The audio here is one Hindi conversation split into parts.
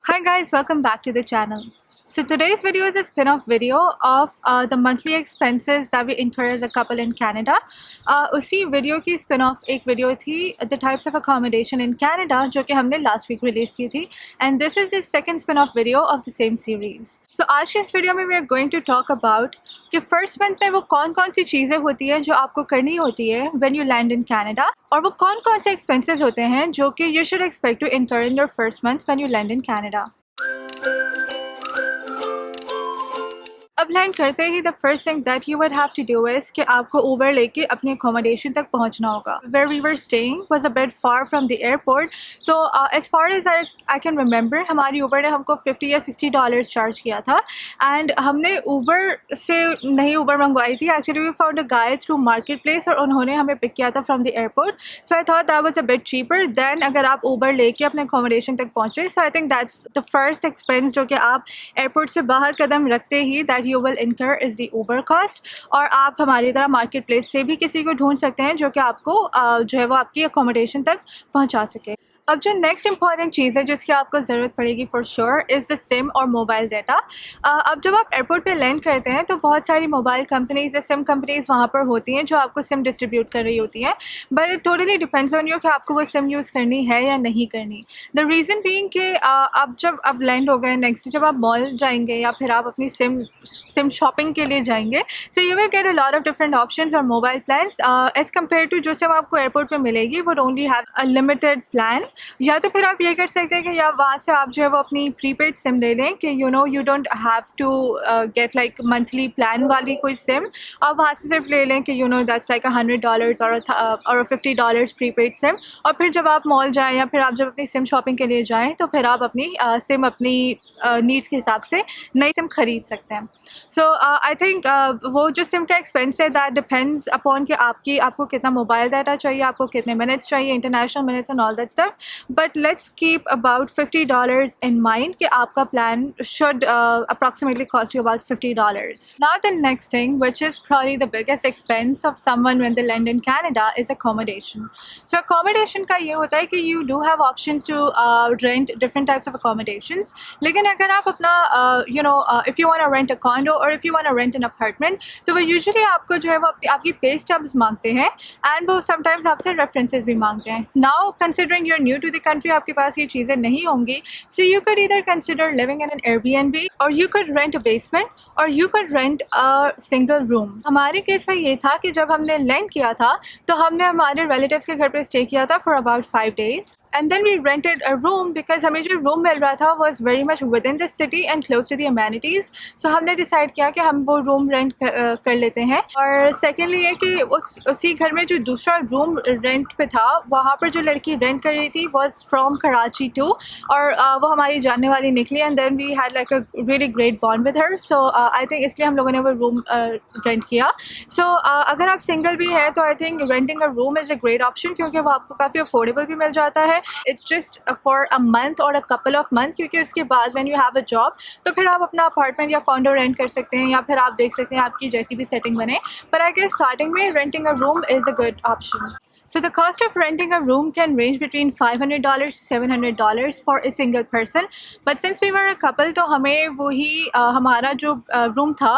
Hi guys, welcome back to the channel. So today's video is a spin-off video of the monthly expenses that we incur as a couple in Canada. उसी वीडियो की spin-off एक वीडियो थी the types of accommodation in Canada जो कि हमने last week release की थी, and this is the second spin-off video of the same series. So आज की इस वीडियो में we are going to talk about कि first month में वो कौन-कौन सी चीज़ें होती हैं जो आपको करनी होती है when you land in Canada, और वो कौन-कौन से expenses होते हैं जो कि you should expect to incur in your first month when you land in Canada. अब लैंड करते ही the first thing that you would have to do is कि आपको ऊबर लेके अपनी अकोमोडेशन तक पहुंचना होगा. Where we were staying was a bit far from the airport, तो as far as I can remember हमारी ऊबर ने हमको $50 या $60 चार्ज किया था. एंड हमने ऊबर से नहीं ऊबर मंगवाई थी. Actually we found a guy through market place और उन्होंने हमें पिक किया था from the airport. So I thought that was a bit cheaper than अगर आप ऊबर लेके अपने अकोमोडेशन तक पहुँचे. So I think that's the first expense जो कि आप एयरपोर्ट से बाहर कदम रखते ही that you will incur is the Uber cost. और आप हमारी तरह मार्केट प्लेस से भी किसी को ढूंढ सकते हैं जो कि आपको जो है वो आपकी अकोमोडेशन तक पहुंचा सके. अब जो नेक्स्ट इंपॉर्टेंट चीज़ है जिसकी आपको ज़रूरत पड़ेगी for sure is the SIM और मोबाइल डाटा. अब जब आप एयरपोर्ट पे लैंड करते हैं तो बहुत सारी मोबाइल कंपनीज़ या सिम कंपनीज़ वहाँ पर होती हैं जो आपको सिम डिस्ट्रीब्यूट कर रही होती हैं. But it totally depends on you कि आपको वो सिम यूज़ करनी है या नहीं करनी. द रीज़न बीइंग कि अब जब आप लैंड हो गए, नेक्स्ट जब आप मॉल जाएंगे या फिर आप अपनी सिम शॉपिंग के लिए जाएंगे, so you will get a lot of different options और mobile plans as compare to जो सिम आपको एयरपोर्ट पर मिलेगी would only have a limited plan. या तो फिर आप ये कर सकते हैं कि या वहाँ से आप जो है वो अपनी प्रीपेड सिम ले लें कि you don't have to get like monthly plan वाली कोई सिम. आप वहाँ से सिर्फ ले लें कि दैट्स लाइक $100 और $50 प्रीपेड सिम. और फिर जब आप मॉल जाएं या फिर आप जब अपनी सिम शॉपिंग के लिए जाएं तो फिर आप अपनी सिम अपनी नीड्स के हिसाब से नई सिम ख़रीद सकते हैं. सो आई थिंक वो जो सिम का एक्सपेंस है दैट डिपेंड्स अपॉन कि आपको कितना मोबाइल डाटा चाहिए, आपको कितने मिनट्स चाहिए, international minutes and all that stuff. But let's keep about $50 in mind कि आपका plan should approximately cost you about $50. Now the next thing, which is probably the biggest expense of someone when they land in Canada, is accommodation. So accommodation का ये होता है कि you do have options to rent different types of accommodations. लेकिन अगर आप अपना if you want to rent a condo or if you want to rent an apartment, तो वो usually आपको जो है वो आपकी pay stubs मांगते हैं and वो sometimes आपसे references भी मांगते हैं. Now considering you're new to the country, आपके पास ये चीज़ें नहीं होंगी, so you could either consider living in an Airbnb or you could rent a basement or you could rent a single room. हमारे केस में ये था कि जब हमने लैंड किया था तो हमने हमारे रिलेटिव्स के घर पे स्टे किया था for about 5 days. And then we rented a room because हमें जो रूम मिल रहा था was very much within the city and close to the amenities. So हमने डिसाइड किया कि हम वो रूम रेंट कर लेते हैं. और सेकेंडली ये कि उसी घर में जो दूसरा रूम रेंट पे था वहाँ पर जो लड़की रेंट कर रही थी was from Karachi too. और वो हमारी जानने वाली निकली and then we had like a really great bond with her. So I think इसलिए हम लोगों ने वो रूम रेंट किया. So अगर आप सिंगल भी हैं तो I think renting a room is a great option क्योंकि वो आपको काफ़ी अफोर्डेबल भी मिल जाता है. It's just for a month or a couple of months क्योंकि उसके बाद when you have a job तो फिर आप अपना अपार्टमेंट या कॉन्डो रेंट कर सकते हैं या फिर आप देख सकते हैं आपकी जैसी भी सेटिंग बने. But I guess starting में renting a room is a good option. So the cost of renting a room can range between $500 to $700 for a single person. But since we were a couple, तो हमें वही हमारा जो रूम था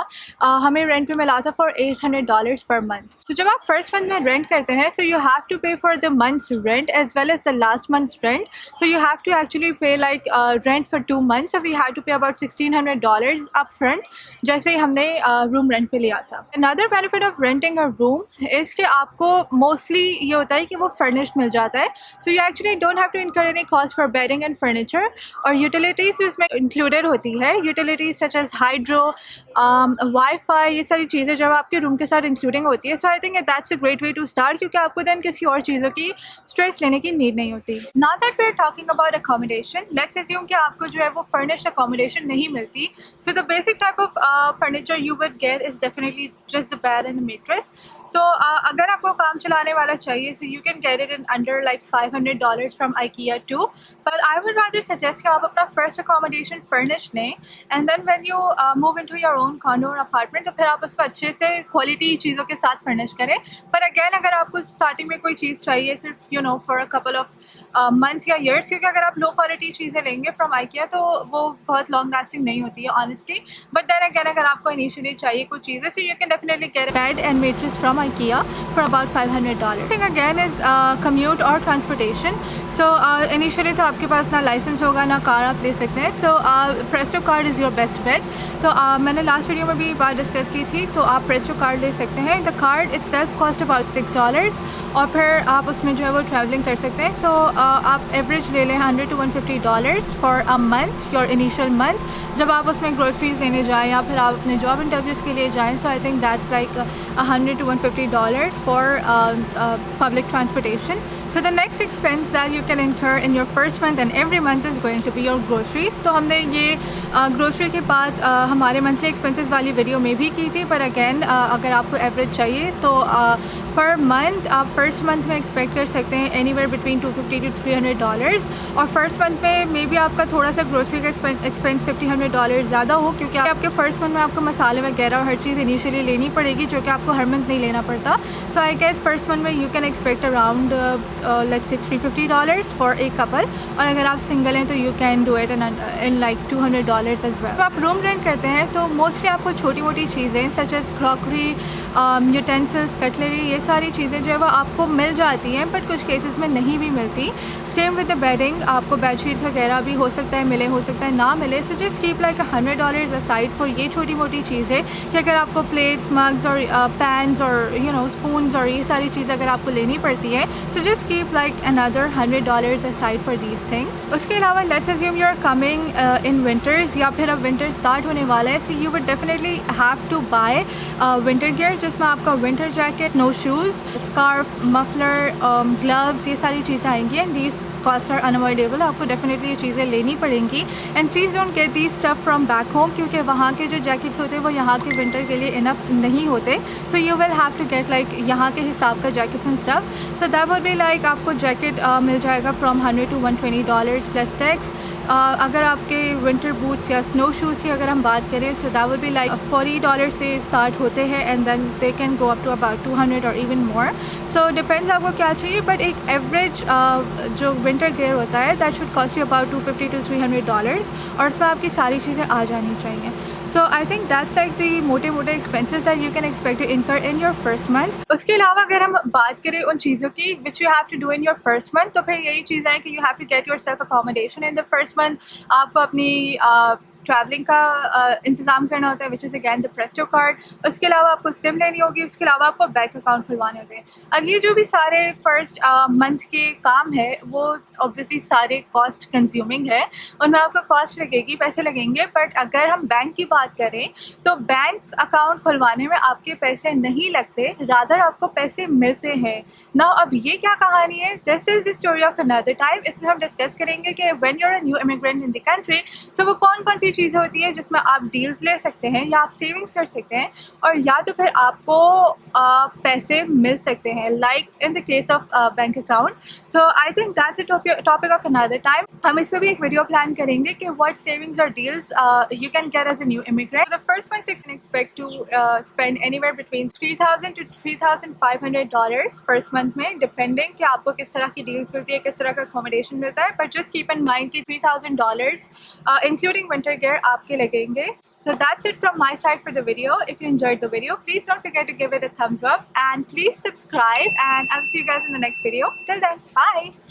हमें रेंट पे मिला था for $800 per month. So जब आप first month में रेंट करते हैं, so you have to pay for the month's rent as well as the last month's rent. So you have to actually pay like rent for 2 months. So we had to pay about $1,600 upfront जैसे ही हमने रूम रेंट पे लिया था. Another benefit of renting a room is कि आपको mostly होता है कि वो फर्निश्ड मिल जाता है. So you actually don't have to incur any cost for bedding and furniture. और यूटिलिटीज़ भी उसमें इंक्लूडेड होती है. Utilities such as hydro, wifi, ये सारी चीज़ें जब आपके रूम के साथ इंक्लूडिंग होती है. So I think that's a great way to start क्योंकि आपको दैन किसी और चीज़ों की स्ट्रेस लेने की नीड नहीं होती. Now that we are talking about accommodation, let's assume कि आपको जो है वो फर्निश्ड अकोमोडेशन नहीं मिलती. So the basic type of furniture you would get is definitely just the bed and mattress. तो अगर आपको काम चलाने वाला चाहिए चाहिए so you can get it in under like $500 from IKEA too. But I would rather suggest कि आप अपना first accommodation furnished लें and then when you move into your own condo or apartment तो फिर आप उसको अच्छे से quality चीज़ों के साथ furnish करें. But again अगर आपको starting में कोई चीज़ चाहिए सिर्फ you know for a couple of months या years, क्योंकि अगर आप low quality चीज़ें लेंगे from IKEA तो वो बहुत long lasting नहीं होती है honestly. But then again अगर आपको initially चाहिए कुछ चीज़ें so you can definitely get a bed and mattress from IKEA for about $500. I think again is commute or transportation. So initially तो आपके पास ना license होगा ना कार आप ले सकते हैं. So Presto card is your best bet. तो मैंने last video में भी बात discuss की थी तो आप Presto card ले सकते हैं. The card itself cost about $6 और फिर आप उसमें जो है वो traveling कर सकते हैं. So आप average ले लें $100 to $150 for a month, your initial month. जब आप उसमें groceries लेने जाएं या फिर आप अपने job interviews के लिए जाएं, so I think that's like $100 to $150 for public transportation. So the next expense that you can incur in your first month and every month is going to be your groceries. तो हमने ये grocery के बाद हमारे monthly expenses वाली video में भी की थी, पर again अगर आपको average चाहिए तो per month आप first month में expect कर सकते हैं anywhere between $250 to $300 और first month में maybe आपका थोड़ा सा grocery का expense $50-100 ज़्यादा हो, क्योंकि आपके first month में आपको मसाले वगैरह और हर चीज़ initially लेनी पड़ेगी जो कि आपको हर month नहीं लेना पड़ता. So I guess first month में you can expect around let's say $350 for a couple और अगर आप single हैं तो you can do it in like $200 as well. जब आप room rent करते हैं तो mostly आपको छोटी मोटी चीज़ें such as crockery, utensils, cutlery, ये सारी चीज़ें जो है वो आपको मिल जाती हैं बट कुछ केसेस में नहीं भी मिलती. सेम विद द बेडिंग, आपको बेड शीट्स वगैरह भी हो सकता है मिले, हो सकता है ना मिले. So just keep like $100 aside for ये छोटी मोटी चीज़ें कि अगर आपको प्लेट्स, मग्स और पैन्स और यू नो स्पून्स और ये सारी चीज़ें अगर आपको लेनी पड़ती है so just keep like another $100 aside for these things. उसके अलावा let's assume you are coming in winters या फिर अब विंटर स्टार्ट होने वाला है, so you would definitely have to buy winter gear जिसमें आपका winter jacket, snow shoes, scarf, muffler, gloves, ये सारी चीज़ें आएंगी and these cost are unavoidable. आपको डेफिनेटली ये चीज़ें लेनी पड़ेंगी and please don't get the stuff from back home, क्योंकि वहाँ के जो जैकेट्स होते हैं वो यहाँ के विंटर के लिए इनफ नहीं होते. सो you will have to get like यहाँ के हिसाब का jackets and stuff. So that would be like आपको जैकेट मिल जाएगा फ्रॉम $100 to $120 प्लस टैक्स. अगर आपके विंटर बूट्स या स्नो शूज़ की अगर हम बात करें so that would be like $40 से स्टार्ट होते हैं and then they can go up to about 200 और इवन मोर. सो डिपेंड्स आपको क्या चाहिए, बट एक एवरेज जो विंटर गियर होता है that should cost you about $250 to $300 और उसमें आपकी सारी चीज़ें आ जानी चाहिए. So I think that's like the मोटे expenses that you can expect to incur in your first month. उसके अलावा अगर हम बात करें उन चीज़ों की which you have to do in your first month, तो फिर यही चीज़ है कि you have to get yourself accommodation in the first month. आपको अपनी ट्रैवलिंग का इंतज़ाम करना होता है which is again the Presto card. उसके अलावा आपको सिम लेनी होगी, उसके अलावा आपको बैंक अकाउंट खुलवाने होते हैं. अब ये जो भी सारे फर्स्ट मंथ के काम है वो ऑब्वियसली सारे कॉस्ट कंज्यूमिंग है, उनमें आपको कॉस्ट लगेगी, पैसे लगेंगे. बट अगर हम बैंक की बात करें तो बैंक अकाउंट खुलवाने में आपके पैसे नहीं लगते, रादर आपको पैसे मिलते हैं ना. अब ये क्या कहानी है, this is the story of another time. इसमें हम डिस्कस करेंगे कि when you are a new immigrant in the country so वो कौन कौन सी चीज़ें होती है जिसमें आप डील्स ले सकते हैं या आप सेविंग्स कर सकते हैं और या तो फिर आपको पैसे मिल सकते हैं like in the case of bank account. So I think that's the topic of another time. हम इस पर भी एक वीडियो प्लान करेंगे कि व्हाट सेविंग्स और deals you can get as a new immigrant. The first month you can expect to spend anywhere between $3,000 to $3,500 first month में, डिपेंडिंग कि आपको किस तरह की डील्स मिलती है, किस तरह का अकोमोडेशन मिलता है. But just keep in mind कि $3,000 इंक्लूडिंग winter gear आपके लगेंगे. So that's it from my side for the video. If you enjoyed the video, please don't forget to give it a thumbs up and please subscribe and I'll see you guys in the next video. Till then, bye.